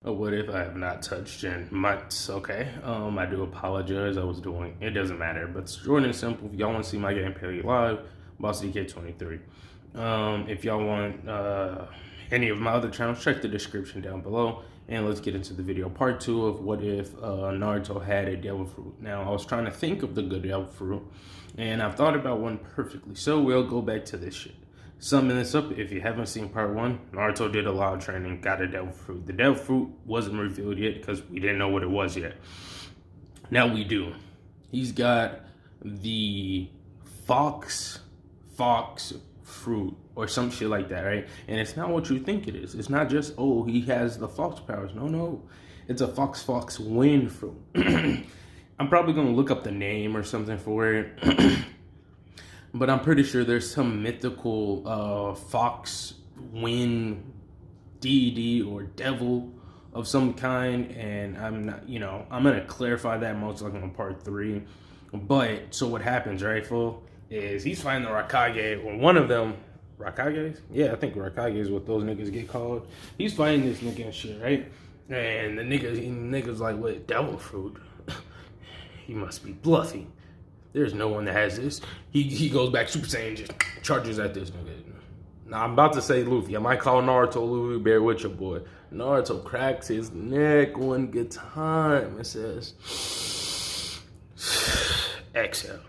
What if I have not touched in months? Okay. I do apologize. I was doing it doesn't matter. But it's short and simple. If y'all want to see my gameplay live, Boss DK23. If y'all want any of my other channels, check the description down below. And let's get into the video. Part 2 of what if Naruto had a devil fruit. Now, I was trying to think of the good devil fruit, and I've thought about one perfectly. So we'll go back to this shit. Summing this up, if you haven't seen part 1, Naruto did a lot of training, got a devil fruit. The devil fruit wasn't revealed yet because we didn't know what it was yet. Now we do. He's got the fox fruit or some shit like that, right? And it's not what you think it is. It's not just, oh, he has the fox powers. No. It's a fox wind fruit. I'm probably going to look up the name or something for it. But I'm pretty sure there's some mythical fox wind deity or devil of some kind, and I'm not, I'm gonna clarify that most likely in part 3. But so what happens, right, fool, is he's fighting the Raikage, or one of them, Raikages? Yeah, I think Raikage is what those niggas get called. He's fighting this nigga and shit, right? And the nigga's like, wait, devil fruit? He must be bluffing. There's no one that has this. He goes back Super Saiyan, just charges at this nigga. Now, I'm about to say Luffy. I might call Naruto Luffy. Bear with your boy. Naruto cracks his neck one good time and says, exhale.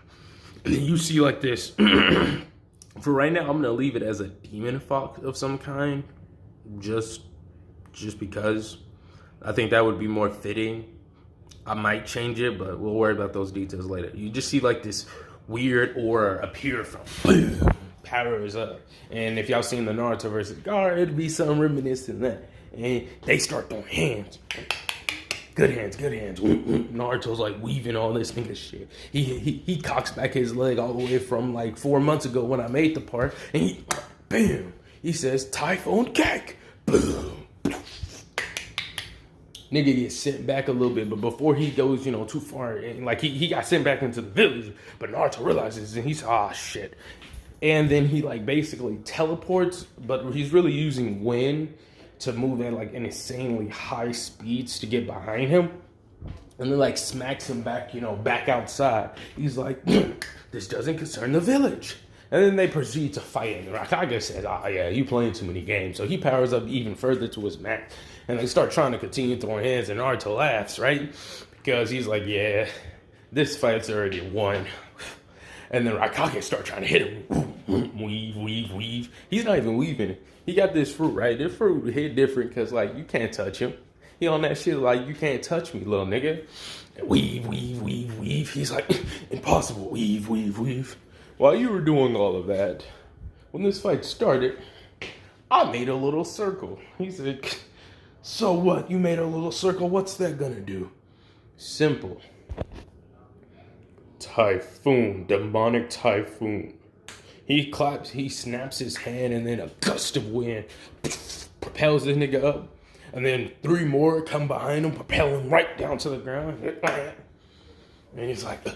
And then you see like this. For right now, I'm going to leave it as a demon fox of some kind. Just because. I think that would be more fitting. I might change it, but we'll worry about those details later. You just see like this weird aura appear from boom, powers up. And if y'all seen the Naruto versus Gar, it'd be something reminiscent of that. And they start throwing hands. Good hands. Naruto's like weaving all this nigga shit. He cocks back his leg all the way from like 4 months ago when I made the part. And bam, he says, Typhoon Cake. Boom. Nigga gets sent back a little bit, but before he goes, too far, and like he got sent back into the village, but Naruto realizes, and he's, shit. And then he like basically teleports, but he's really using wind to move at like an insanely high speeds to get behind him. And then like smacks him back, back outside. He's like, this doesn't concern the village. And then they proceed to fight, and Raikage says, yeah, you playing too many games. So he powers up even further to his max. And they start trying to continue throwing hands, and Naruto laughs, right? Because he's like, yeah, this fight's already won. And then Raikage start trying to hit him. Weave. He's not even weaving it. He got this fruit, right? This fruit hit different because, like, you can't touch him. He on that shit like, you can't touch me, little nigga. And weave. He's like, impossible. Weave. While you were doing all of that, when this fight started, I made a little circle. He said, so what? You made a little circle. What's that gonna do? Simple. Typhoon. Demonic typhoon. He claps, he snaps his hand, and then a gust of wind propels this nigga up. And then 3 more come behind him, propelling right down to the ground. And he's like...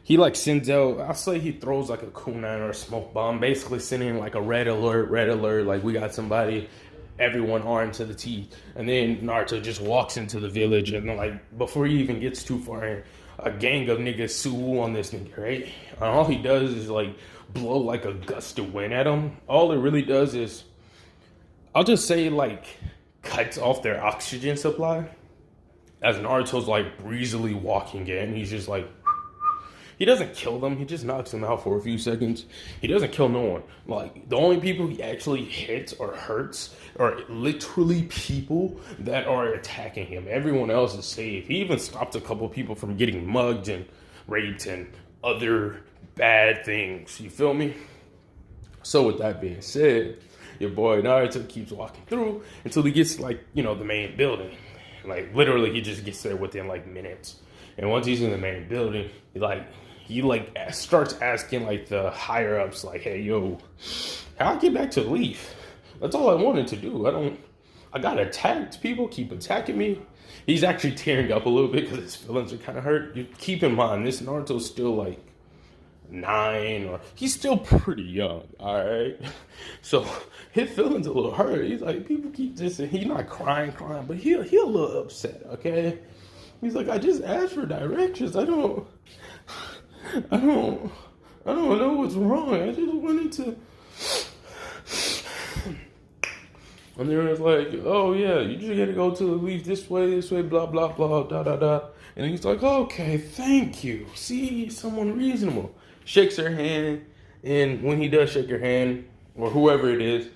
He like sends out, I'll say he throws like a kunai or a smoke bomb, basically sending like a red alert, like we got somebody, everyone armed to the teeth. And then Naruto just walks into the village, and like before he even gets too far in, a gang of niggas sue on this nigga, right? And all he does is like blow like a gust of wind at him. All it really does is, I'll just say like cuts off their oxygen supply. As Naruto's like breezily walking in, he's just like, he doesn't kill them. He just knocks them out for a few seconds. He doesn't kill no one. Like, the only people he actually hits or hurts are literally people that are attacking him. Everyone else is safe. He even stopped a couple people from getting mugged and raped and other bad things. You feel me? So with that being said, your boy Naruto keeps walking through until he gets, like, the main building. Like, literally, he just gets there within, like, minutes. And once he's in the main building, he starts asking like the higher ups, like, hey, yo, how I get back to Leaf? That's all I wanted to do. I got attacked. People keep attacking me. He's actually tearing up a little bit because his feelings are kind of hurt. You keep in mind, this Naruto's still like 9, or he's still pretty young, all right? So his feelings a little hurt. He's like, people keep this, and he's not crying, but he a little upset, okay? He's like, I just asked for directions. I don't know what's wrong. I just wanted to. And then it's like, oh yeah, you just gotta go to the leaf this way, blah, blah, blah, da, da, da. And he's like, okay, thank you. See, someone reasonable. Shakes her hand, and when he does shake her hand, or whoever it is,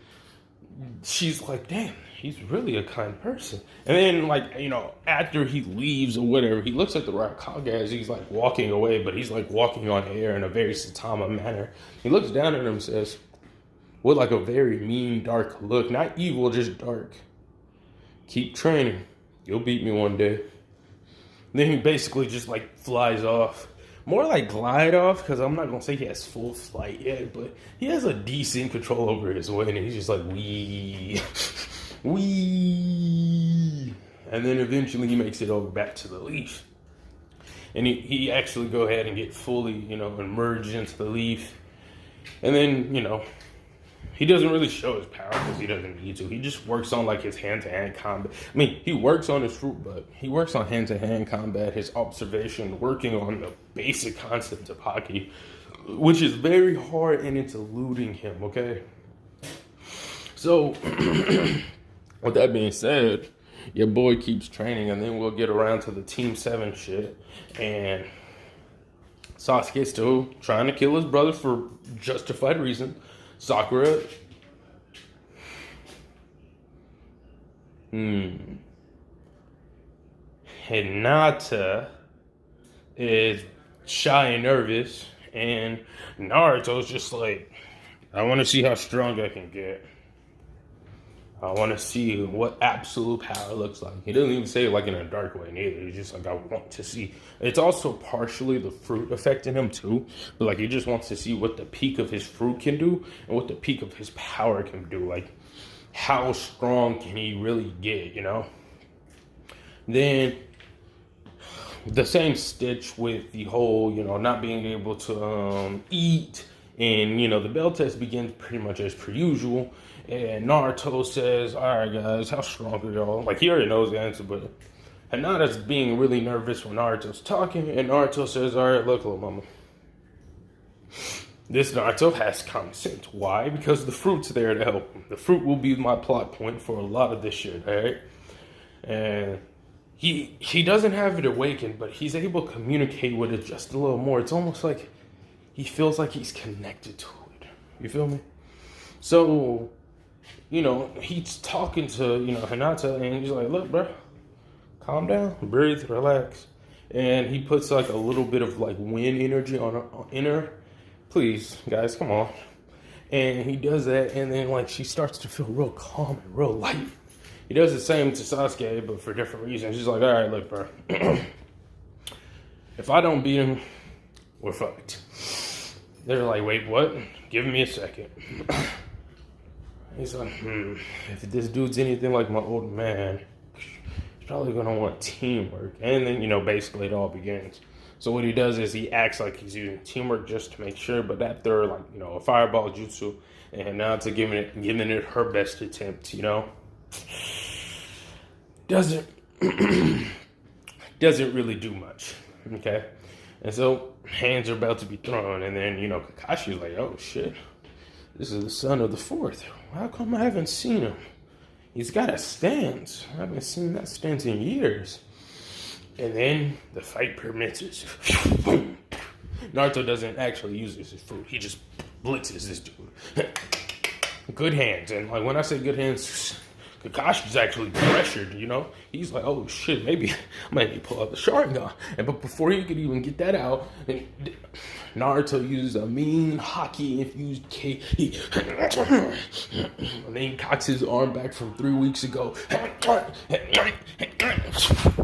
she's like, damn, he's really a kind person. And then, like, you know, after he leaves or whatever, he looks at the Raikage as he's, like, walking away, but he's, like, walking on air in a very Saitama manner. He looks down at him and says, with, like, a very mean, dark look, not evil, just dark, keep training. You'll beat me one day. Then he basically just, like, flies off. More like glide off, because I'm not going to say he has full flight yet, but he has a decent control over his wind, and he's just like, wee, wee. And then eventually he makes it over back to the leaf. And he actually go ahead and get fully, you know, emerged into the leaf. And then, you know, he doesn't really show his power because he doesn't need to. He just works on, like, his hand-to-hand combat. I mean, he works on his fruit, but he works on hand-to-hand combat, his observation, working on the basic concept of hockey, which is very hard, and it's eluding him, okay? So, with that being said, your boy keeps training, and then we'll get around to the Team 7 shit, and Sasuke's still trying to kill his brother for justified reason. Sakura. Hinata is shy and nervous, and Naruto's just like, I want to see how strong I can get. I want to see what absolute power looks like. He doesn't even say it like in a dark way neither. He's just like, I want to see. It's also partially the fruit affecting him too. But like, he just wants to see what the peak of his fruit can do and what the peak of his power can do. Like, how strong can he really get, you know? Then the same stitch with the whole, you know, not being able to eat. And, you know, the bell test begins pretty much as per usual. And Naruto says, all right, guys, how strong are y'all? Like, he already knows the answer, but Hinata's being really nervous when Naruto's talking. And Naruto says, all right, look, little mama. This Naruto has common sense. Why? Because the fruit's there to help him. The fruit will be my plot point for a lot of this shit, all right? And he doesn't have it awakened, but he's able to communicate with it just a little more. It's almost like he feels like he's connected to it. You feel me? So, you know, he's talking to, you know, Hinata, and he's like, look, bro, calm down, breathe, relax. And he puts, like, a little bit of, like, wind energy in her. Please, guys, come on. And he does that, and then, like, she starts to feel real calm and real light. He does the same to Sasuke, but for different reasons. He's like, all right, look, bro. If I don't beat him, we're fucked. They're like, wait, what? Give me a second. He's like, if this dude's anything like my old man, he's probably going to want teamwork. And then, you know, basically it all begins. So what he does is he acts like he's using teamwork just to make sure, but after, like, you know, a fireball jutsu, and now to giving it her best attempt, you know, doesn't really do much, okay? And so hands are about to be thrown, and then, you know, Kakashi's like, oh shit, this is the son of the fourth. How come I haven't seen him? He's got a stance. I haven't seen that stance in years. And then the fight permits. Naruto doesn't actually use his fruit. He just blitzes this dude. Good hands. And like when I say good hands, Kakashi's actually pressured, you know? He's like, oh shit, maybe I might need to pull out the Sharingan. But before he could even get that out, Naruto used a mean hockey-infused K. And then he cocks his arm back from 3 weeks ago.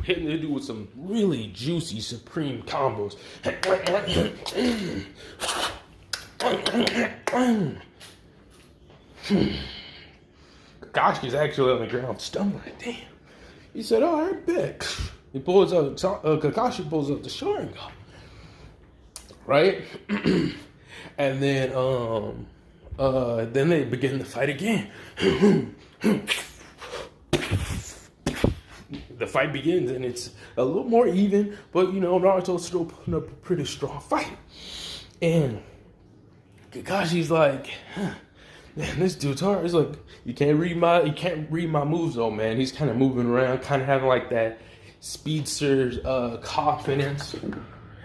Hitting the dude with some really juicy Supreme combos. Kakashi's actually on the ground stumbling. Damn. He said, oh, I bet. He pulls out, Kakashi pulls out the Sharingan. right? And then they begin to fight again. The fight begins and it's a little more even, but you know, Naruto's still putting up a pretty strong fight. And Kakashi's like, man, this dude's hard. It's like, you can't read my moves though, man. He's kind of moving around, kind of having like that speedster confidence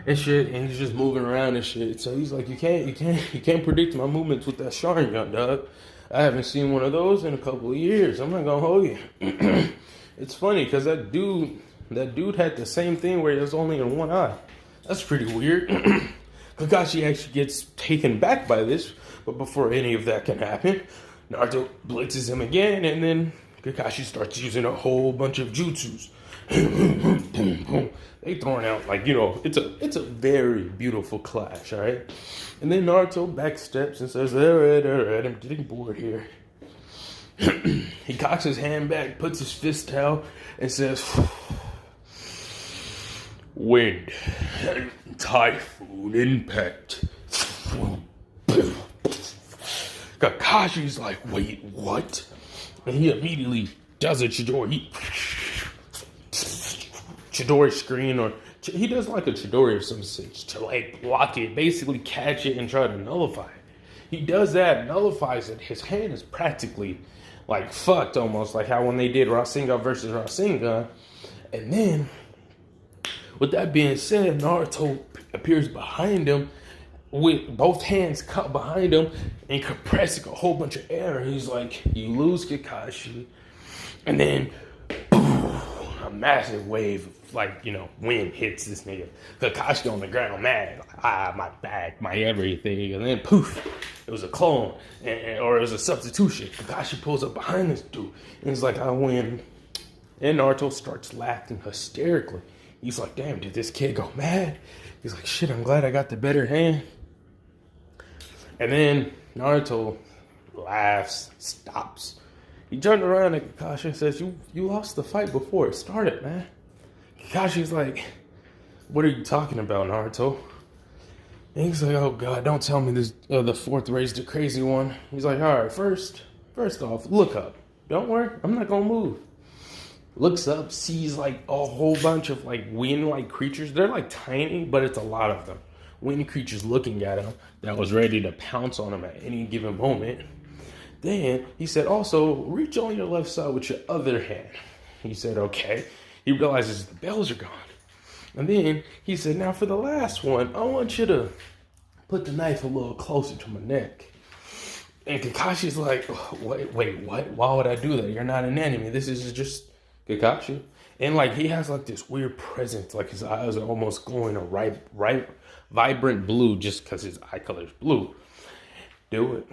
and shit, and he's just moving around and shit. So he's like, you can't predict my movements with that Sharingan, dog. I haven't seen one of those in a couple of years. I'm not gonna hold you. It's funny because that dude had the same thing where it was only in one eye. That's pretty weird. Kakashi actually gets taken back by this, but before any of that can happen, Naruto blitzes him again, and then Kakashi starts using a whole bunch of jutsus. They throwing out, like, you know, it's a very beautiful clash, all right? And then Naruto backsteps and says, all right, I'm getting bored here. He cocks his hand back, puts his fist out, and says, wind, typhoon impact. Kakashi's like, wait, what? And he immediately does a Chidori. Chidori screen, or he does like a Chidori of some sort to like block it, basically catch it and try to nullify it. He does that, nullifies it. His hand is practically like fucked, almost like how when they did Rasengan versus Rasengan. And then, with that being said, Naruto appears behind him with both hands cut behind him and compressing a whole bunch of air. And he's like, you lose, Kakashi. And then, a massive wave of, like, you know, wind hits this nigga. Kakashi on the ground, mad. Like, my back, my everything. And then, poof, it was a clone. Or it was a substitution. Kakashi pulls up behind this dude. And he's like, I win. And Naruto starts laughing hysterically. He's like, damn, did this kid go mad? He's like, shit, I'm glad I got the better hand. And then Naruto laughs, stops. He turned around at Kakashi and says, you lost the fight before it started, man. Kakashi's like, what are you talking about, Naruto? And he's like, oh God, don't tell me this, the fourth raised the crazy one. He's like, all right, first off, look up. Don't worry, I'm not gonna move. Looks up, sees like a whole bunch of like wind-like creatures. They're like tiny, but it's a lot of them. Wind creatures looking at him that was ready to pounce on him at any given moment. Then he said, also, reach on your left side with your other hand. He said, okay. He realizes the bells are gone. And then he said, now for the last one, I want you to put the knife a little closer to my neck. And Kakashi's like, wait, what? Why would I do that? You're not an enemy. This is just Kakashi. And like, he has like this weird presence. Like his eyes are almost glowing a right vibrant blue just because his eye color is blue. Do it.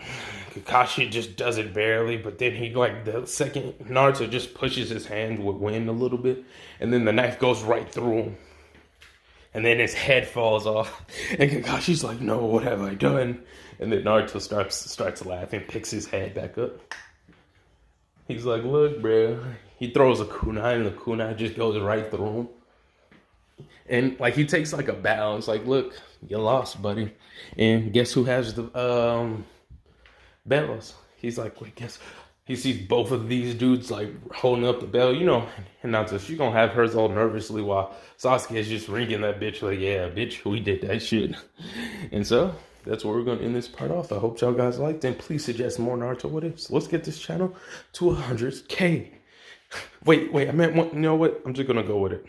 Kakashi just does it barely, but then he, like, the second Naruto just pushes his hand with wind a little bit, and then the knife goes right through him. And then his head falls off. And Kakashi's like, no, what have I done? And then Naruto starts laughing, picks his head back up. He's like, look, bro. He throws a kunai, and the kunai just goes right through him. And, like, he takes, like, a bow. It's like, look, you lost, buddy. And guess who has the bells? He's like, wait, guess. He sees both of these dudes, like, holding up the bell. You know, and not just, she's going to have hers all nervously while Sasuke is just ringing that bitch like, yeah, bitch, we did that shit. And so, that's where we're going to end this part off. I hope y'all guys liked it. And please suggest more Naruto what ifs. Let's get this channel to 100K. Wait, I meant one. You know what? I'm just going to go with it.